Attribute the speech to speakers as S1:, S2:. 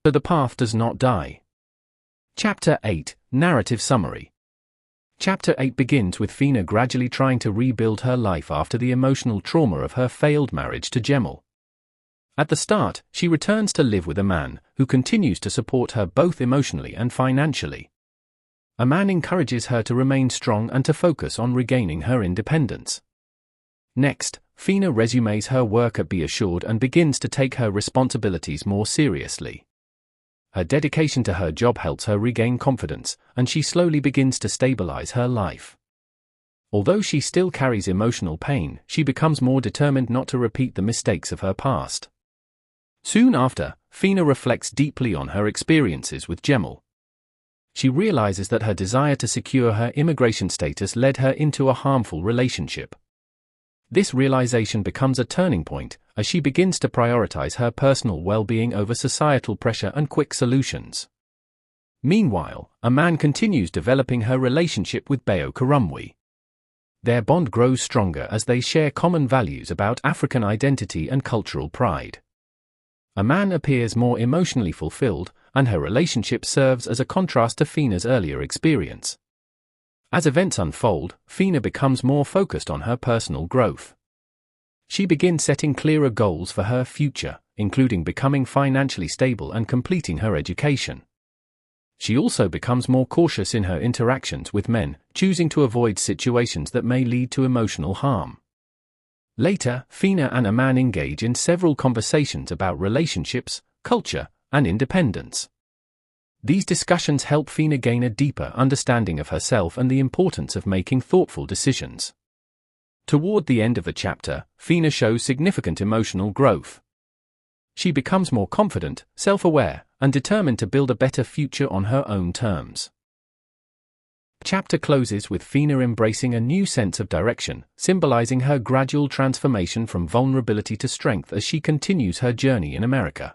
S1: so the path does not die. Chapter 8, Narrative Summary. Chapter 8 begins with Fina gradually trying to rebuild her life after the emotional trauma of her failed marriage to Cemal. At the start, she returns to live with Aman, who continues to support her both emotionally and financially. Aman encourages her to remain strong and to focus on regaining her independence. Next, Fina resumes her work at Be Assured and begins to take her responsibilities more seriously. Her dedication to her job helps her regain confidence, and she slowly begins to stabilize her life. Although she still carries emotional pain, she becomes more determined not to repeat the mistakes of her past. Soon after, Fina reflects deeply on her experiences with Cemal. She realizes that her desire to secure her immigration status led her into a harmful relationship. This realization becomes a turning point, as she begins to prioritize her personal well-being over societal pressure and quick solutions. Meanwhile, Aman continues developing her relationship with Beo Karumwi. Their bond grows stronger as they share common values about African identity and cultural pride. Aman appears more emotionally fulfilled, and her relationship serves as a contrast to Fina's earlier experience. As events unfold, Fina becomes more focused on her personal growth. She begins setting clearer goals for her future, including becoming financially stable and completing her education. She also becomes more cautious in her interactions with men, choosing to avoid situations that may lead to emotional harm. Later, Fina and Aman engage in several conversations about relationships, culture, and independence. These discussions help Fina gain a deeper understanding of herself and the importance of making thoughtful decisions. Toward the end of the chapter, Fina shows significant emotional growth. She becomes more confident, self-aware, and determined to build a better future on her own terms. The chapter closes with Fina embracing a new sense of direction, symbolizing her gradual transformation from vulnerability to strength as she continues her journey in America.